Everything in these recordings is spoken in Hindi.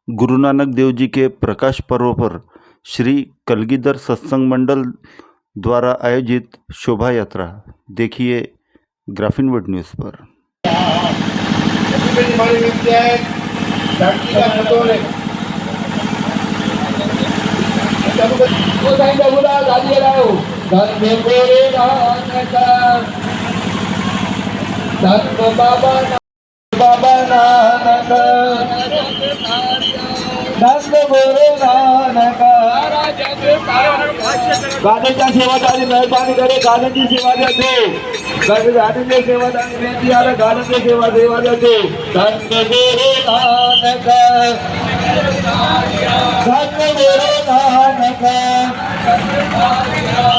गुरु नानक देव जी के प्रकाश पर्व पर श्री कलगीधर सत्संग मंडल द्वारा आयोजित शोभा यात्रा देखिए ग्राफिन वर्ल्ड न्यूज़ पर। बाबा नानक धन गुरु नानक गाण्याच्या सेवादारी मेहरबानी करे गाण्याची सेवा देते गाण्याची सेवादारी बेनती आला गाण्याची सेवा देते धन गुरु नानक धन गुरु नानक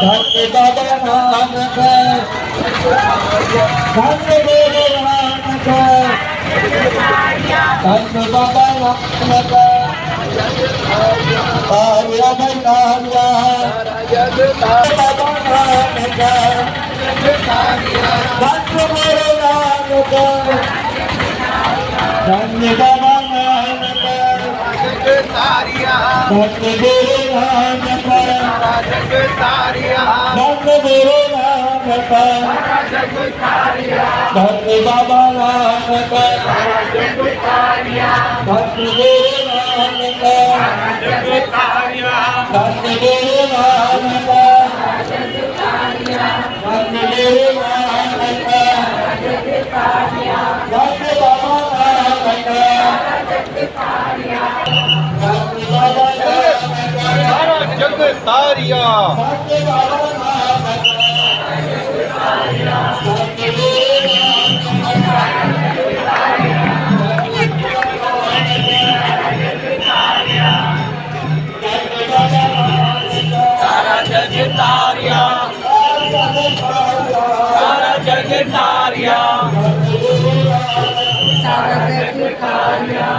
धन बाबा नानक धन गुरु नानक धन बाबा नानक आर्या भंडारिया बाबा नानक धन गुरु नानक धन बाबा नानक धन गुरु नानक धन गुरु नानक धन बाबा नानक धन गुरु नानक धन गुरु नानक धन गुरु नानक धन बाबा नानक धन बाबा नानक जग तारिया सारा जग तारिया सारा जग तारिया सारा जग तारिया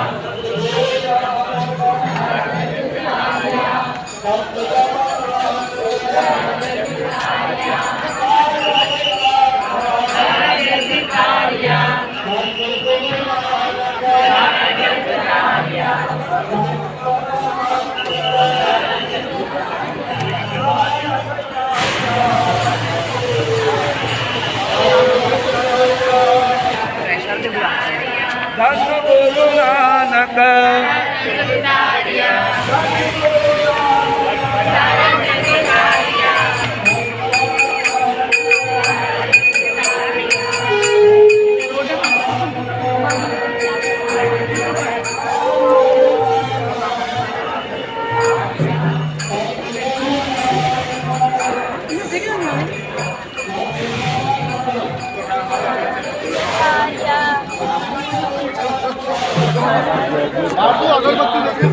धन गुरु नानक आपको अगरबत्ती लेके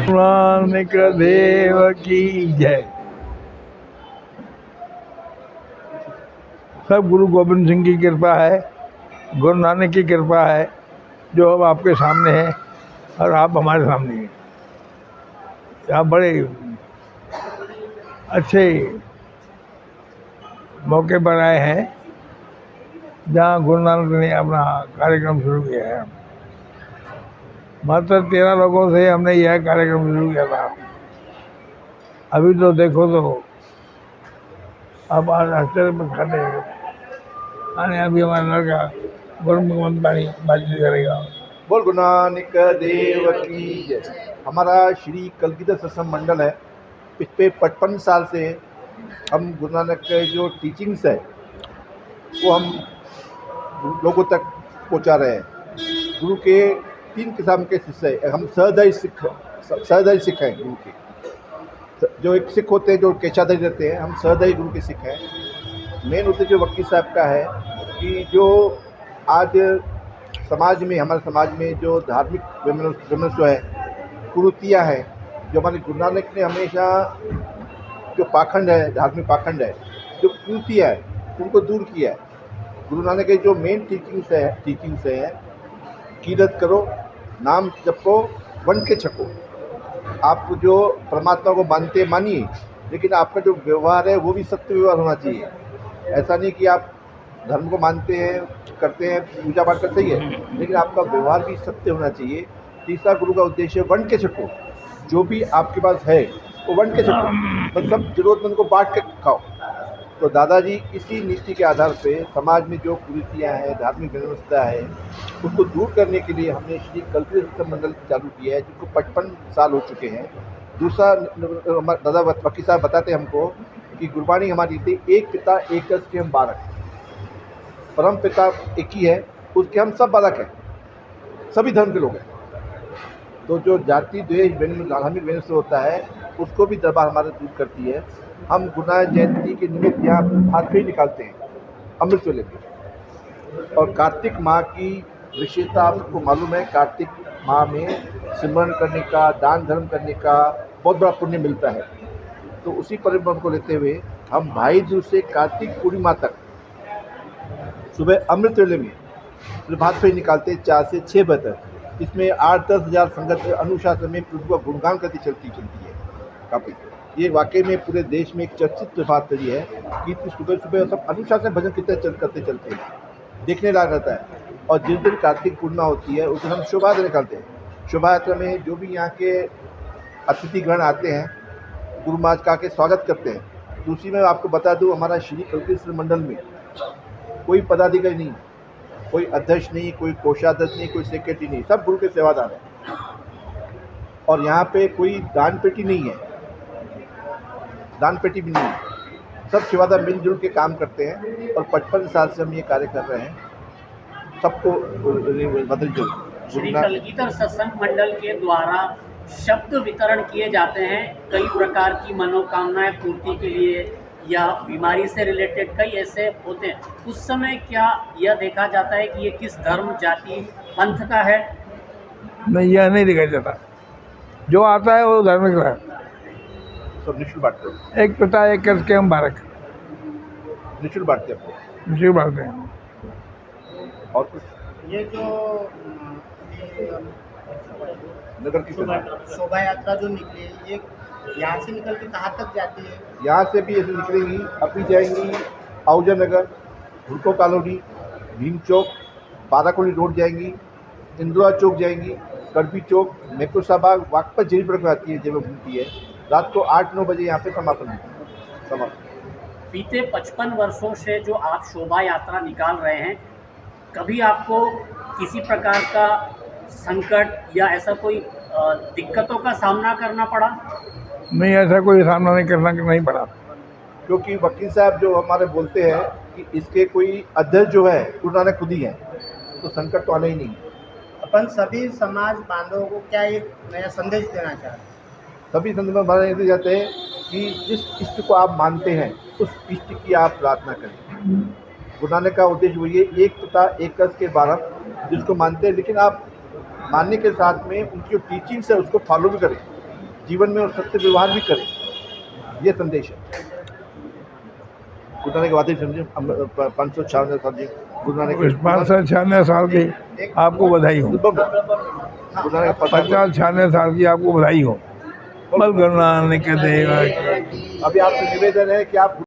नानक देव की जय। सब गुरु गोविंद सिंह की कृपा है, गुरु नानक की कृपा है जो अब आपके सामने है और आप हमारे सामने हैं। आप बड़े अच्छे मौके पर आए हैं जहाँ गुरु नानक ने अपना कार्यक्रम शुरू किया है। मात्र 13 लोगों से हमने यह कार्यक्रम शुरू किया था। अभी तो देखो तो अब आश्चर्य में खड़े आने अभी हमारा लड़का गुरुमुख पानी बातचीत करेगा। बोल गुरु नानक देव की जय। हमारा श्री कलगीधर सत्संग मंडल है। पिछले 55 साल से हम गुरु नानक के जो टीचिंग्स है वो हम लोगों तक पहुंचा रहे हैं। गुरु के 3 किस्म के शिष्य हैं। हम सहदय सिख हैं गुरु के। जो एक सिख होते हैं जो केशादरी रहते हैं, हम सहदय गुरु के सिख हैं। मेन उद्देश्य जो वकील साहब का है कि जो आज समाज में, हमारे समाज में जो धार्मिक विमर्श है, कुरीतियाँ हैं, जो हमारे गुरु नानक ने हमेशा जो पाखंड है, धार्मिक पाखंड है, जो कुरीतियाँ है, उनको दूर किया है। गुरु नानक के जो मेन टीचिंग्स है, कीरत करो, नाम जपो, वन के छको। आप जो परमात्मा को मानते मानिए, लेकिन आपका जो व्यवहार है वो भी सत्य व्यवहार होना चाहिए। ऐसा नहीं कि आप धर्म को मानते हैं, करते हैं, पूजा पाठ करते ही है, लेकिन आपका व्यवहार भी सत्य होना चाहिए। तीसरा गुरु का उद्देश्य वन के छको, जो भी आपके पास है वो वन के छको, मतलब जरूरतमंद को बांट के खाओ। तो दादाजी इसी नीति के आधार पे समाज में जो कुरीतियाँ हैं, धार्मिक व्यवस्था है, उसको दूर करने के लिए हमने श्री कलगीधर सत्संग मंडल चालू किया है, जिसको 55 साल हो चुके हैं। दूसरा, दादा वकील साहब बताते हैं हमको कि गुरबाणी हमारी थी, एक पिता एक रस के हम बालक, परम पिता एक ही है, उसके हम सब बालक हैं, सभी धर्म के लोग हैं। तो जो जाति द्वेष धार्मिक व्यवस्था होता है, उसको भी दरबार हमारे दूर करती है। हम गुरु नानक जयंती के निमित्त यहाँ हाथी निकालते हैं अमृत वेले में। और कार्तिक माह की विशेषता आपको मालूम है, कार्तिक माह में सिमरन करने का, दान धर्म करने का बहुत बड़ा पुण्य मिलता है। तो उसी परिवर्तन को लेते हुए हम भाई दूज से कार्तिक पूर्णिमा तक सुबह अमृत वेले में प्रभात फेरी निकालते हैं 4 से 6 बजे तक। इसमें 8-10 हज़ार संगत अनुशासन में प्रभु का गुणगान करती चलती है काफ़ी। ये वाकई में पूरे देश में एक चर्चित प्रभात फेरी है कि सुबह सुबह सब अनुशासन भजन कीर्तन करते चलते हैं, देखने लायक रहता है। और जिस दिन कार्तिक पूर्णिमा होती है उस दिन हम शोभा यात्रा निकालते हैं। शोभा यात्रा में जो भी यहाँ के अतिथिगण आते हैं, गुरु महाराज का के स्वागत करते हैं। दूसरी मैं आपको बता दूं, हमारा श्री कलगीधर मंडल में कोई पदाधिकारी नहीं, कोई अध्यक्ष नहीं, कोई कोषाध्यक्ष नहीं, कोई सेक्रेटरी नहीं, सब गुरु के सेवादार हैं। और यहाँ पे कोई दान पेटी नहीं है, दान पेटी भी नहीं है, सब सेवादार मिलजुल के काम करते हैं। और 55 साल से हम ये कार्य कर रहे हैं, सबको बदल श्री कलगीधर सत्संग मंडल के द्वारा शब्द वितरण किए जाते हैं कई प्रकार की मनोकामनाएं पूर्ति के लिए, या बीमारी से रिलेटेड कई ऐसे होते हैं। उस समय क्या यह देखा जाता है कि ये किस धर्म, जाति, पंथ का है? नहीं, यह नहीं देखा जाता। जो आता है वो धार्मिक है। सब निःशुल्क बांटते हैं, एक पिता एक रस के हम बालक, निःशुल्क बांटते हैं। निःशुल्क बांटते हैं। और कुछ ये जो नगर की शोभा यात्रा जो निकली, ये यहाँ से निकल के कहाँ तक जाती है? यहाँ से भी ऐसे निकलेंगी, अभी जाएंगी आहूजा नगर, हुडको कॉलोनी, भीम चौक, बाराकोली रोड जाएंगी, इंदिरा चौक जाएंगी, करबी चौक, मेहकुसा बाग, वापस जेरी में आती है, जब घूमती है। रात को 8-9 बजे यहाँ पे समापन होता है। बीते 55 वर्षों से जो आप शोभा यात्रा निकाल रहे हैं, कभी आपको किसी प्रकार का संकट या ऐसा कोई दिक्कतों का सामना करना पड़ा? नहीं, ऐसा कोई सामना नहीं पड़ा। क्योंकि वकील साहब जो हमारे बोलते हैं कि इसके कोई अध्यक्ष जो है गुरु नानक खुद ही है, तो संकट तो आना ही नहीं। अपन सभी समाज बांधवों को क्या एक नया संदेश देना चाहते हैं? सभी संदर्भ में हमारे ये जाते हैं कि जिस इष्ट को आप मानते हैं उस इष्ट की आप प्रार्थना करें। गुरु नानक का उद्देश्य वही है, एक पिता एक रस के बालक, जिसको मानते हैं, लेकिन आप मानने के साथ में उनकी जो टीचिंग्स है उसको फॉलो भी करें, जीवन में और सत्य व्यवहार भी करें। ये संदेश है गुरु नानक के वादे समझे। 596 साल जी गुरु नानक 596 साल की आपको बधाई हो। गुरु नानक 50-96 साल की आपको बधाई हो। बल गुरु नानक देव। अभी आपसे निवेदन है कि आप